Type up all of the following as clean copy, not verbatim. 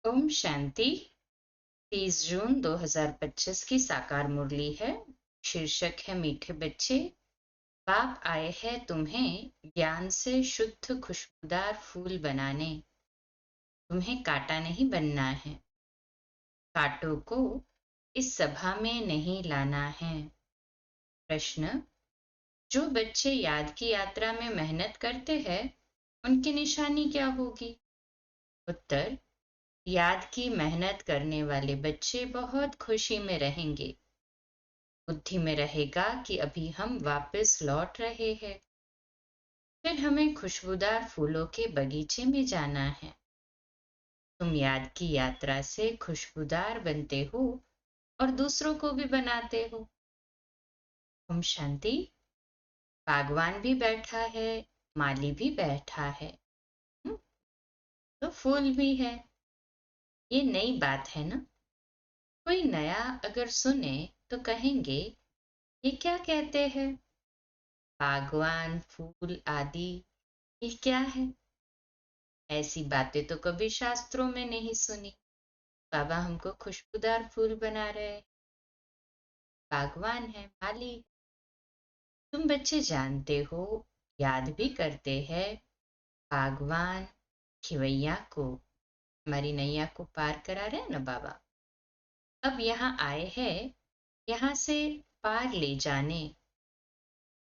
ओम शांति। 30 जून 2025 की साकार मुरली है। शीर्षक है मीठे बच्चे। बाप आए हैं तुम्हें ज्ञान से शुद्ध खुशबूदार फूल बनाने। तुम्हें कांटा नहीं बनना है, कांटों को इस सभा में नहीं लाना है। प्रश्न: जो बच्चे याद की यात्रा में मेहनत करते हैं उनकी निशानी क्या होगी? उत्तर: याद की मेहनत करने वाले बच्चे बहुत खुशी में रहेंगे। बुद्धि में रहेगा कि अभी हम वापस लौट रहे हैं। फिर हमें खुशबूदार फूलों के बगीचे में जाना है। तुम याद की यात्रा से खुशबूदार बनते हो और दूसरों को भी बनाते हो। ओम शांति। बागवान भी बैठा है, माली भी बैठा है, हम्म, तो फूल भी है। ये नई बात है ना? कोई नया अगर सुने तो कहेंगे ये क्या कहते हैं? बागवान, फूल आदि, ये क्या है? ऐसी बातें तो कभी शास्त्रों में नहीं सुनी। बाबा हमको खुशबूदार फूल बना रहे हैं, बागवान है, माली। तुम बच्चे जानते हो, याद भी करते हैं बागवान खिवैया को। हमारी नैया को पार करा रहे हैं ना बाबा। अब यहाँ आए हैं, यहाँ से पार ले जाने।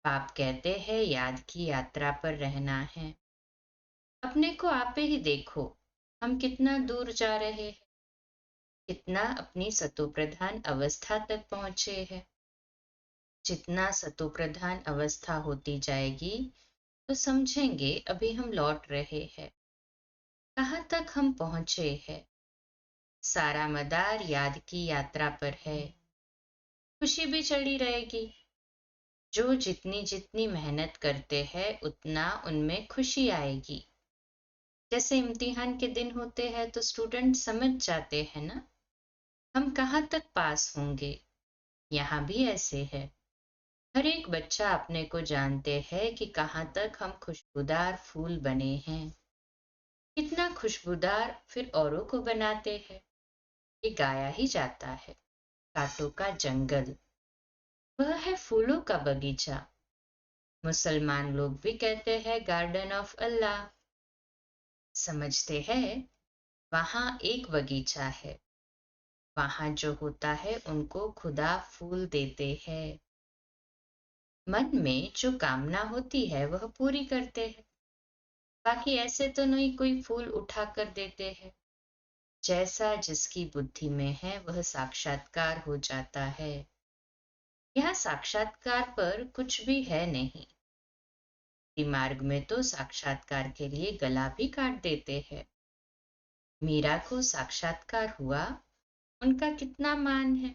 बाप कहते हैं याद की यात्रा पर रहना है। अपने को आपे ही देखो, हम कितना दूर जा रहे हैं, कितना अपनी सतोप्रधान अवस्था तक पहुंचे हैं। जितना सतोप्रधान अवस्था होती जाएगी तो समझेंगे अभी हम लौट रहे हैं। कहाँ तक हम पहुंचे हैं? सारा मदार याद की यात्रा पर है। खुशी भी चढ़ी रहेगी। जो जितनी जितनी मेहनत करते हैं उतना उनमें खुशी आएगी। जैसे इम्तिहान के दिन होते हैं तो स्टूडेंट समझ जाते हैं ना, हम कहाँ तक पास होंगे। यहाँ भी ऐसे है। हर एक बच्चा अपने को जानते हैं कि कहाँ तक हम खुशबूदार फूल बने हैं, कितना खुशबूदार फिर औरों को बनाते हैं। ये गाया ही जाता है। कांटों का जंगल, वह है फूलों का बगीचा। मुसलमान लोग भी कहते हैं गार्डन ऑफ अल्लाह। समझते हैं वहां एक बगीचा है, वहां जो होता है उनको खुदा फूल देते हैं। मन में जो कामना होती है वह पूरी करते हैं। बाकी ऐसे तो नहीं कोई फूल उठा कर देते हैं। जैसा जिसकी बुद्धि में है वह साक्षात्कार हो जाता है। यह साक्षात्कार पर कुछ भी है नहीं। मार्ग में तो साक्षात्कार के लिए गला भी काट देते हैं। मीरा को साक्षात्कार हुआ, उनका कितना मान है।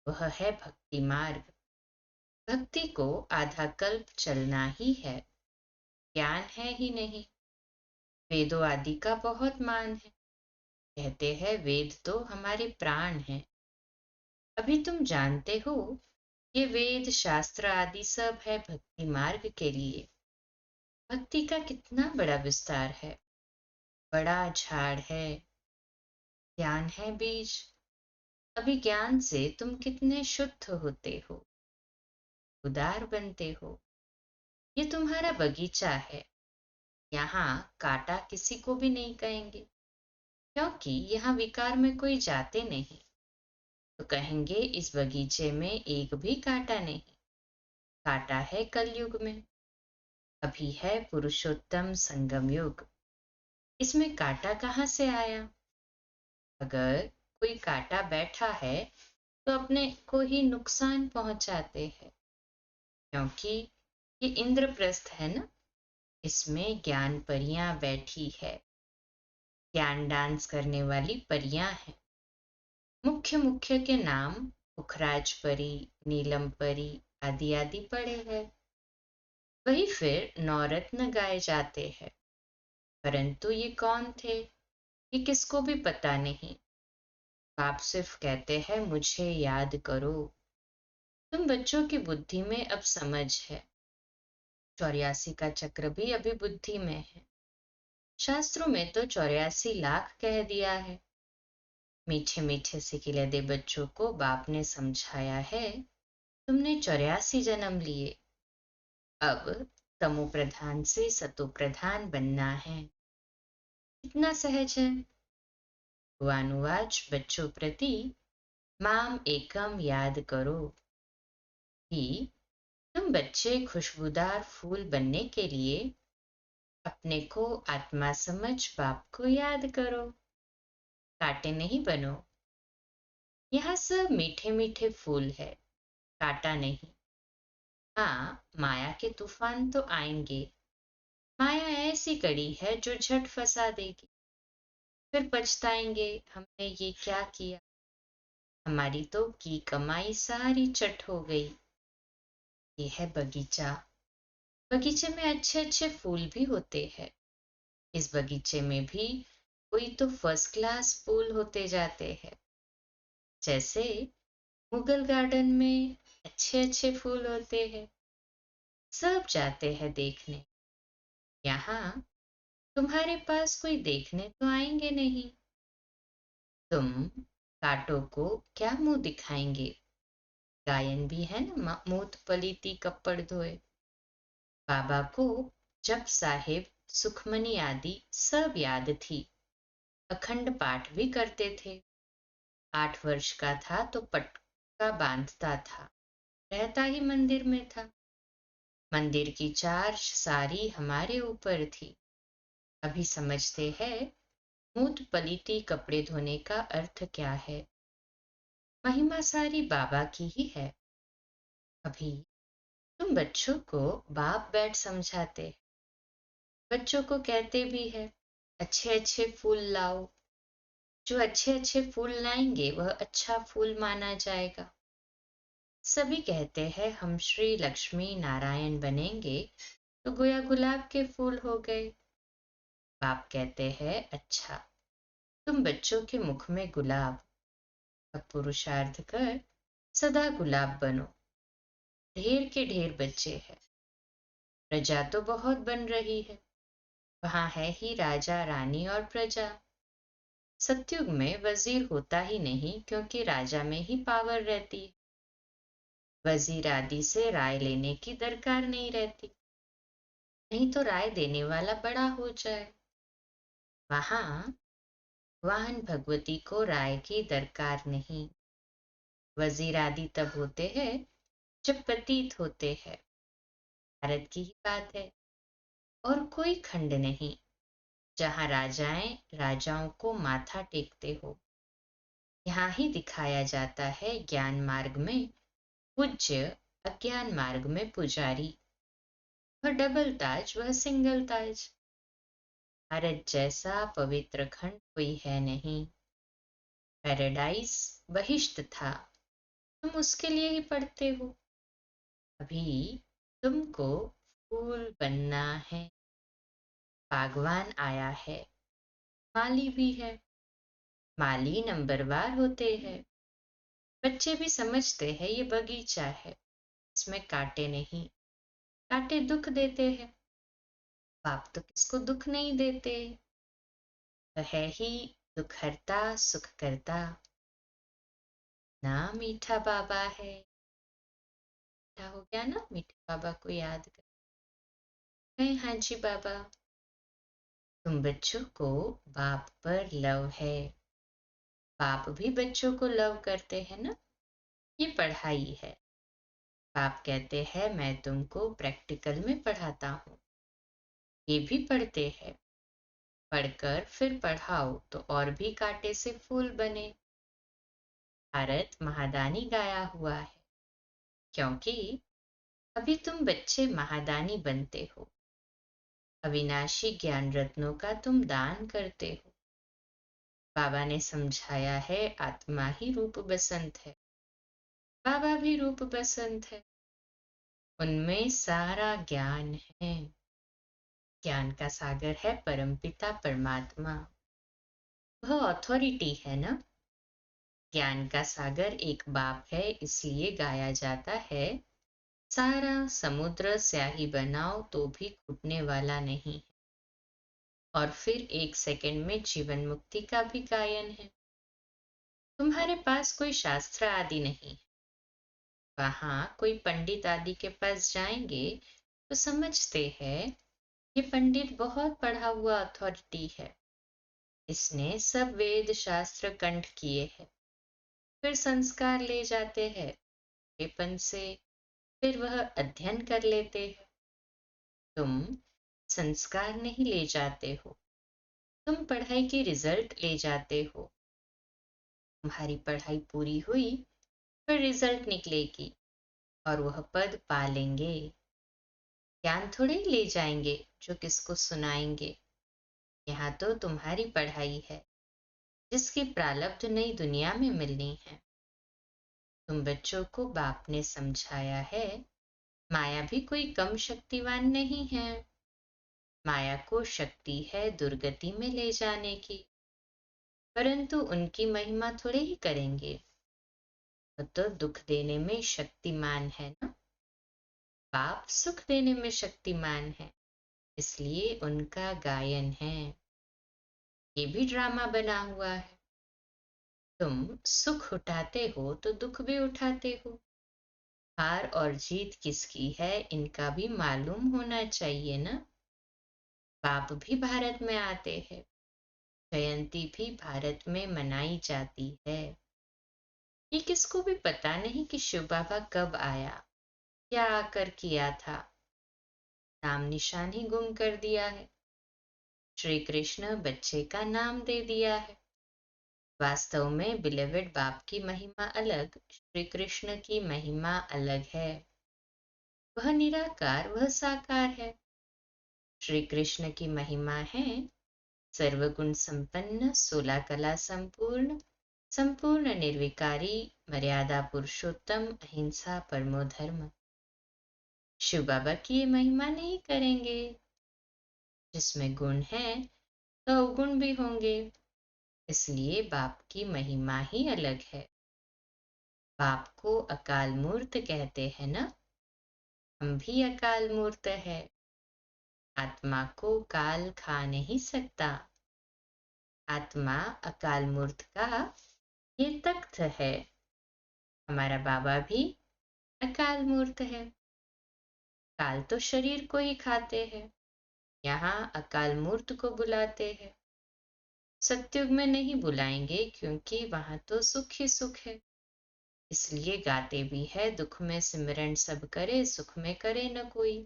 वह है भक्ति मार्ग। भक्ति को आधा कल्प चलना ही है, ज्ञान है ही नहीं। वेदों आदि का बहुत मान है। कहते हैं वेद तो हमारे प्राण हैं। अभी तुम जानते हो ये वेद शास्त्र आदि सब है भक्ति मार्ग के लिए। भक्ति का कितना बड़ा विस्तार है, बड़ा झाड़ है। ज्ञान है बीज। अभी ज्ञान से तुम कितने शुद्ध होते हो, उदार बनते हो। ये तुम्हारा बगीचा है। यहाँ काटा किसी को भी नहीं कहेंगे, क्योंकि यहाँ विकार में कोई जाते नहीं। तो कहेंगे इस बगीचे में एक भी कांटा नहीं। कांटा है कलयुग में, अभी है पुरुषोत्तम संगम युग। इसमें कांटा कहाँ से आया? अगर कोई कांटा बैठा है तो अपने को ही नुकसान पहुंचाते हैं, क्योंकि ये इंद्रप्रस्थ है ना, इसमें ज्ञान परियां बैठी है। ज्ञान डांस करने वाली परियां हैं। मुख्य मुख्य के नाम पुखराज परी, नीलम परी आदि आदि पड़े हैं। वही फिर नवरत्न गाए जाते हैं। परंतु ये कौन थे, ये किसको भी पता नहीं। बाप सिर्फ कहते हैं मुझे याद करो। तुम बच्चों की बुद्धि में अब समझ है। 84 का चक्र भी अभी बुद्धि में है। शास्त्रों में तो 84 लाख कह दिया है। मीठे मीठे सिकिलदे बच्चों को बाप ने समझाया है, तुमने 84 जन्म लिए, अब तमो प्रधान से सतो प्रधान बनना है। इतना सहज है। अनुवाच बच्चों प्रति माम एकम याद करो कि तुम बच्चे खुशबूदार फूल बनने के लिए अपने को आत्मा समझ बाप को याद करो, कांटे नहीं बनो। यह सब मीठे मीठे फूल है, कांटा नहीं। हाँ, माया के तूफान तो आएंगे। माया ऐसी कड़ी है जो झट फंसा देगी, फिर पछताएंगे हमने ये क्या किया, हमारी तो की कमाई सारी चट हो गई। ये है बगीचा। बगीचे में अच्छे अच्छे फूल भी होते हैं। इस बगीचे में भी कोई तो फर्स्ट क्लास फूल होते जाते हैं। जैसे मुगल गार्डन में अच्छे अच्छे फूल होते हैं, सब जाते हैं देखने। यहाँ तुम्हारे पास कोई देखने तो आएंगे नहीं। तुम कांटों को क्या मुंह दिखाएंगे। गायन भी है ना, मूत पलीती कपड़ धोए। बाबा को जप साहिब सुखमनी आदि सब याद थी। अखंड पाठ भी करते थे। 8 वर्ष का था तो पटका बांधता था, रहता ही मंदिर में था। मंदिर की चार सारी हमारे ऊपर थी। अभी समझते हैं मूत पलीती कपड़े धोने का अर्थ क्या है। महिमा सारी बाबा की ही है। अभी तुम बच्चों को बाप बैठ समझाते, बच्चों को कहते भी है अच्छे अच्छे फूल लाओ। जो अच्छे अच्छे फूल लाएंगे वह अच्छा फूल माना जाएगा। सभी कहते हैं हम श्री लक्ष्मी नारायण बनेंगे तो गोया गुलाब के फूल हो गए। बाप कहते हैं अच्छा, तुम बच्चों के मुख में गुलाब, अब पुरुषार्थ कर सदा गुलाब बनो। ढेर के ढेर बच्चे हैं, प्रजा तो बहुत बन रही है। वहां है ही राजा रानी और प्रजा। सतयुग में वजीर होता ही नहीं, क्योंकि राजा में ही पावर रहती है। वजीर आदि से राय लेने की दरकार नहीं रहती, नहीं तो राय देने वाला बड़ा हो जाए। वहां वाहन भगवती को राय की दरकार नहीं। वजीर आदि तब होते हैं जब प्रतीत होते हैं। भारत की ही बात है, और कोई खंड नहीं जहां राजाएं राजाओं को माथा टेकते हो। यहाँ ही दिखाया जाता है ज्ञान मार्ग में पूज्य, अज्ञान मार्ग में पुजारी। वह डबल ताज, वह सिंगल ताज। भारत जैसा पवित्र खंड कोई है नहीं। पैराडाइज बहिष्ट था, तुम उसके लिए ही पढ़ते हो। अभी तुमको फूल बनना है। बागवान आया है, माली भी है। माली नंबरवार होते हैं। बच्चे भी समझते हैं ये बगीचा है, इसमें कांटे नहीं। कांटे दुख देते हैं, बाप तो किसको दुख नहीं देते। वह है ही दुखहर्ता सुख करता। ना मीठा बाबा है। मीठा हो गया ना, मीठे बाबा को याद कर। हाँ जी बाबा, तुम बच्चों को बाप पर लव है। बाप भी बच्चों को लव करते हैं ना। ये पढ़ाई है। बाप कहते हैं मैं तुमको प्रैक्टिकल में पढ़ाता हूँ। ये भी पढ़ते हैं, पढ़कर फिर पढ़ाओ तो और भी कांटे से फूल बने। भारत महादानी गाया हुआ है, क्योंकि अभी तुम बच्चे महादानी बनते हो। अविनाशी ज्ञान रत्नों का तुम दान करते हो। बाबा ने समझाया है आत्मा ही रूप बसंत है, बाबा भी रूप बसंत है। उनमें सारा ज्ञान है। ज्ञान का सागर है परमपिता परमात्मा। वह अथॉरिटी है ना। ज्ञान का सागर एक बाप है, इसलिए गाया जाता है सारा समुद्र स्याही बनाओ तो भी घुटने वाला नहीं। और फिर 1 सेकंड में जीवन मुक्ति का भी गायन है। तुम्हारे पास कोई शास्त्र आदि नहीं। वहां कोई पंडित आदि के पास जाएंगे तो समझते हैं ये पंडित बहुत पढ़ा हुआ अथॉरिटी है, इसने सब वेद शास्त्र कंठ किए हैं। फिर संस्कार ले जाते हैं बचपन से, फिर वह अध्ययन कर लेते हैं। तुम संस्कार नहीं ले जाते हो, तुम पढ़ाई की रिजल्ट ले जाते हो। तुम्हारी पढ़ाई पूरी हुई, फिर रिजल्ट निकलेगी और वह पद पा लेंगे। ज्ञान थोड़े ही ले जाएंगे जो किसको सुनाएंगे। यहाँ तो तुम्हारी पढ़ाई है जिसकी प्रारब्ध नई दुनिया में मिलनी है। तुम बच्चों को बाप ने समझाया है, माया भी कोई कम शक्तिवान नहीं है। माया को शक्ति है दुर्गति में ले जाने की, परंतु उनकी महिमा थोड़े ही करेंगे। वो तो दुख देने में शक्तिमान है ना। बाप सुख देने में शक्तिमान है, इसलिए उनका गायन है। ये भी ड्रामा बना हुआ है। तुम सुख उठाते हो तो दुख भी उठाते हो। हार और जीत किसकी है इनका भी मालूम होना चाहिए ना। बाप भी भारत में आते हैं, जयंती भी भारत में मनाई जाती है। ये किसको भी पता नहीं कि शिव बाबा कब आया, क्या आकर किया था। नाम निशान ही गुम कर दिया है। श्री कृष्ण बच्चे का नाम दे दिया है। वास्तव में बिलेवेड बाप की महिमा अलग, श्री कृष्ण की महिमा अलग है। वह निराकार, वह साकार है। श्री कृष्ण की महिमा है सर्वगुण संपन्न, 16 कला संपूर्ण, संपूर्ण निर्विकारी, मर्यादा पुरुषोत्तम, अहिंसा परमो धर्म। शिव बाबा की ये महिमा नहीं करेंगे। जिसमें गुण है तो अवगुण भी होंगे, इसलिए बाप की महिमा ही अलग है। बाप को अकाल मूर्त कहते हैं ना, हम भी अकाल मूर्त है। आत्मा को काल खा नहीं सकता। आत्मा अकाल मूर्त का ये तख्त है। हमारा बाबा भी अकाल मूर्त है। काल तो शरीर को ही खाते हैं, यहाँ अकाल मूर्त को बुलाते हैं। सत्युग में नहीं बुलाएंगे क्योंकि वहां तो सुख ही सुख है। इसलिए गाते भी है, दुख में सिमरन सब करे, सुख में करे न कोई।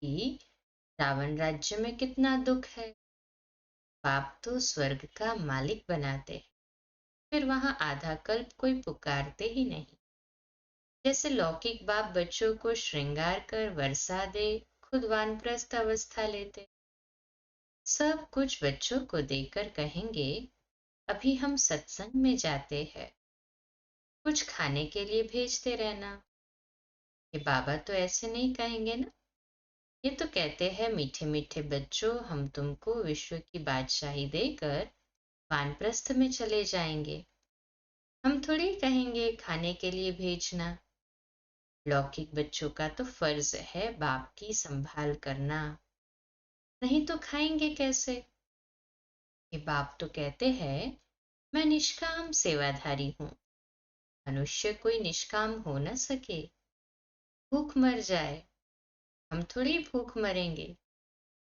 कि रावण राज्य में कितना दुख है। बाप तो स्वर्ग का मालिक बनाते हैं, फिर वहां आधा कल्प कोई पुकारते ही नहीं। जैसे लौकिक बाप बच्चों को श्रृंगार कर वर्षा दे, खुद वानप्रस्थ अवस्था लेते। सब कुछ बच्चों को देकर कहेंगे, अभी हम सत्संग में जाते हैं, कुछ खाने के लिए भेजते रहना। ये बाबा तो ऐसे नहीं कहेंगे ना। ये तो कहते हैं, मीठे मीठे बच्चों, हम तुमको विश्व की बादशाही देकर वानप्रस्थ में चले जाएंगे। हम थोड़ी कहेंगे खाने के लिए भेजना। लौकिक बच्चों का तो फर्ज है बाप की संभाल करना, नहीं तो खाएंगे कैसे। ये बाप तो कहते हैं, मैं निष्काम सेवाधारी हूँ। मनुष्य कोई निष्काम हो न सके, भूख मर जाए। हम थोड़ी भूख मरेंगे,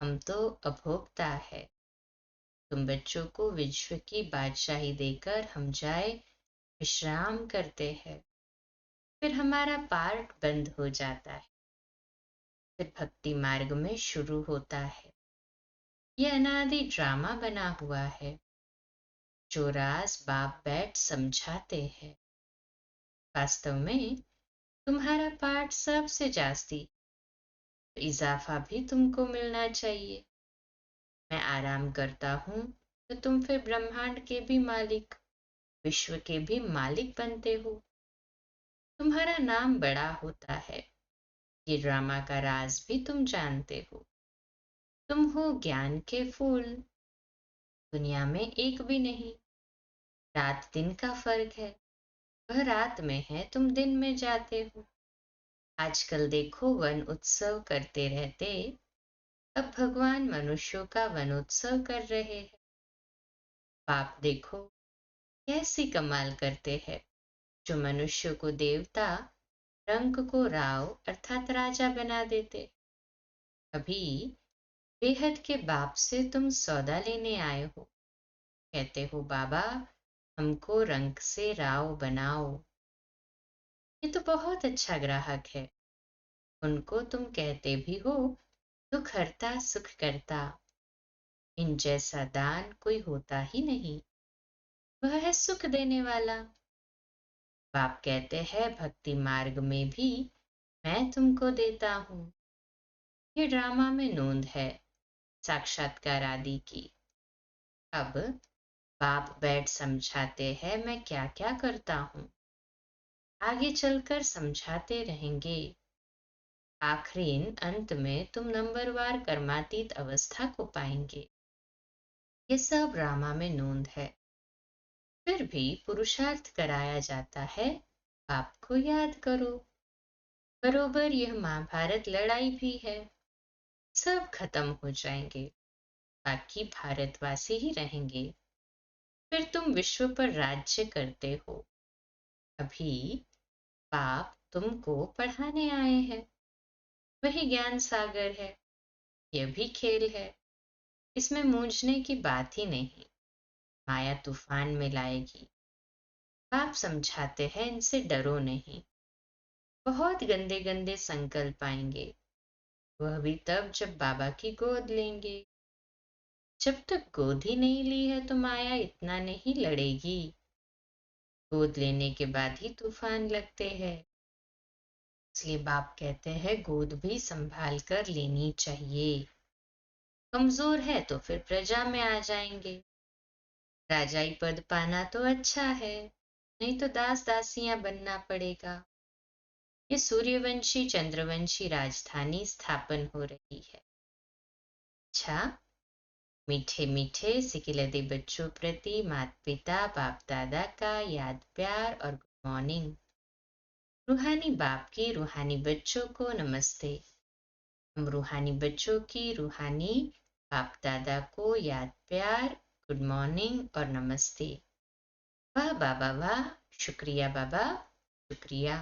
हम तो अभोक्ता है। तुम बच्चों को विश्व की बादशाही देकर हम जाए विश्राम करते हैं, फिर हमारा पार्ट बंद हो जाता है, फिर भक्ति मार्ग में शुरू होता है। यह अनादि ड्रामा बना हुआ है जो राज बाप बैठ समझाते हैं। वास्तव में तुम्हारा पार्ट सबसे जास्ती, इजाफा भी तुमको मिलना चाहिए। मैं आराम करता हूँ तो तुम फिर ब्रह्मांड के भी मालिक, विश्व के भी मालिक बनते हो। तुम्हारा नाम बड़ा होता है, ये ड्रामा का राज भी तुम जानते हो। तुम हो ज्ञान के फूल, दुनिया में एक भी नहीं। रात दिन का फर्क है, वह रात में है, तुम दिन में जाते हो। आजकल देखो वन उत्सव करते रहते, अब भगवान मनुष्यों का वनोत्सव कर रहे हैं। पाप देखो, कैसी कमाल करते हैं, जो मनुष्य को देवता, रंक को राव अर्थात राजा बना देते। अभी बेहद के बाप से तुम सौदा लेने आए हो, कहते हो बाबा हमको रंक से राव बनाओ। ये तो बहुत अच्छा ग्राहक है। उनको तुम कहते भी हो दुख हरता सुख करता। इन जैसा दान कोई होता ही नहीं, वह है सुख देने वाला। बाप कहते हैं भक्ति मार्ग में भी मैं तुमको देता हूँ। ये ड्रामा में नोंद है साक्षात्कार आदि की। अब बाप बैठ समझाते हैं मैं क्या क्या करता हूँ। आगे चलकर समझाते रहेंगे। आखिरी अंत में तुम नंबरवार कर्मातीत अवस्था को पाएंगे। ये सब ड्रामा में नोंद है। फिर भी पुरुषार्थ कराया जाता है, बाप को याद करो। बरोबर यह महाभारत लड़ाई भी है। सब खत्म हो जाएंगे, बाकी भारतवासी ही रहेंगे। फिर तुम विश्व पर राज्य करते हो। अभी बाप तुमको पढ़ाने आए हैं। वही ज्ञान सागर है। यह भी खेल है, इसमें मूंझने की बात ही नहीं। माया तूफान में लाएगी। बाप समझाते हैं इनसे डरो नहीं। बहुत गंदे गंदे संकल्प आएंगे, वह भी तब जब बाबा की गोद लेंगे। जब तक गोद ही नहीं ली है तो माया इतना नहीं लड़ेगी। गोद लेने के बाद ही तूफान लगते हैं। इसलिए बाप कहते हैं गोद भी संभाल कर लेनी चाहिए। कमजोर है तो फिर प्रजा में आ जाएंगे। राजाई पद पाना तो अच्छा है, नहीं तो दास दासियां बनना पड़ेगा। ये सूर्यवंशी चंद्रवंशी राजधानी स्थापन हो रही है। अच्छा, मीठे मीठे सिकिलते बच्चों प्रति माता पिता बाप दादा का याद प्यार और गुड मॉर्निंग। रूहानी बाप की रूहानी बच्चों को नमस्ते। हम रूहानी बच्चों की रूहानी बाप दादा को याद प्यार, गुड मॉर्निंग और नमस्ते। वाह बाबा वाह, शुक्रिया बाबा, शुक्रिया।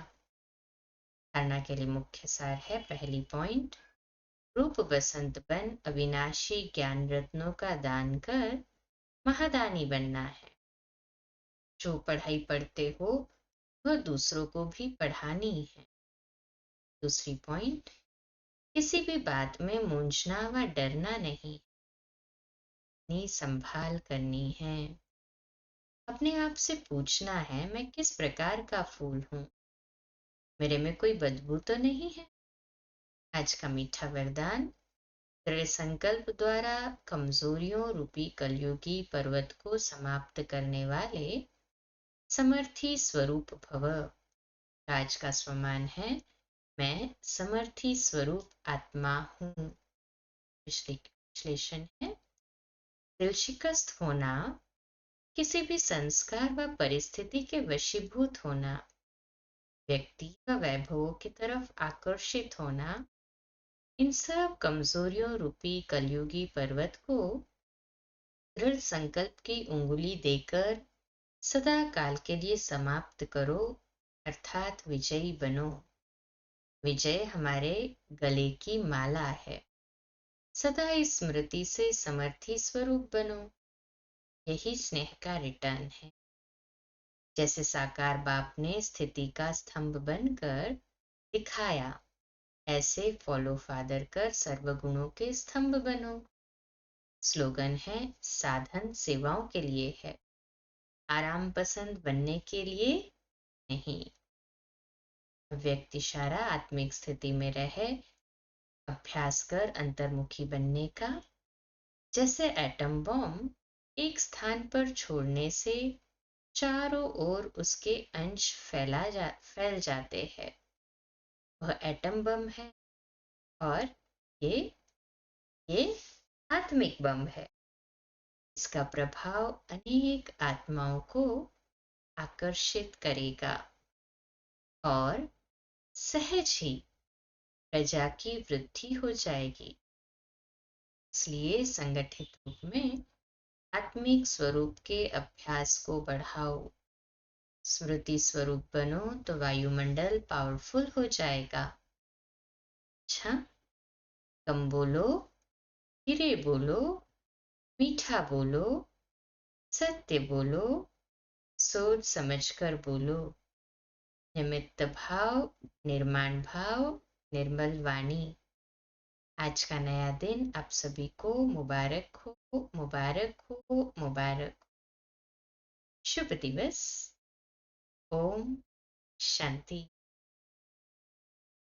धारणा के लिए मुख्य सार है। पहली पॉइंट, रूप बसंत बन अविनाशी ज्ञान रत्नों का दान कर महादानी बनना है। जो पढ़ाई पढ़ते हो वह दूसरों को भी पढ़ानी है। दूसरी पॉइंट, किसी भी बात में मूंझना व डरना नहीं, अपनी संभाल करनी है। अपने आप से पूछना है मैं किस प्रकार का फूल हूँ, मेरे में कोई बदबू तो नहीं है। आज का मीठा वरदान, दृढ़ संकल्प द्वारा कमजोरियों रूपी कलयुगी पर्वत को समाप्त करने वाले समर्थी स्वरूप भव। आज का स्वमान है मैं समर्थी स्वरूप आत्मा हूँ। विश्लेषण है, दिल शिकस्त होना, किसी भी संस्कार व परिस्थिति के वशीभूत होना, व्यक्ति व वैभवों की तरफ आकर्षित होना, इन सब कमजोरियों रूपी कलयुगी पर्वत को दृढ़ संकल्प की उंगली देकर सदा काल के लिए समाप्त करो, अर्थात विजयी बनो। विजय हमारे गले की माला है। सदा इस स्मृति से समर्थी स्वरूप बनो। यही स्नेह का रिटर्न है। जैसे साकार बाप ने स्थिति का स्तंभ बनकर दिखाया, ऐसे फॉलो फादर कर सर्वगुणों के स्तंभ बनो। स्लोगन है साधन सेवाओं के लिए है, आराम पसंद बनने के लिए नहीं। व्यक्ति सारा आत्मिक स्थिति में रहे, अभ्यास कर अंतर्मुखी बनने का। जैसे एटम बॉम्ब एक स्थान पर छोड़ने से चारों ओर उसके अंश फैल जाते हैं, वह एटम बम है। और ये ये आत्मिक बम है। इसका प्रभाव अनेक आत्माओं को आकर्षित करेगा और सहज ही प्रजा की वृद्धि हो जाएगी। इसलिए संगठित रूप में आत्मिक स्वरूप के अभ्यास को बढ़ाओ। स्मृति स्वरूप बनो तो वायुमंडल पावरफुल हो जाएगा। अच्छा, कम बोलो, धीरे बोलो, मीठा बोलो, सत्य बोलो, सोच समझकर बोलो। निमित्त भाव, निर्माण भाव, निर्मल वाणी। आज का नया दिन आप सभी को मुबारक हो, मुबारक हो, मुबारक हो। शुभ दिवस। ओम शांति।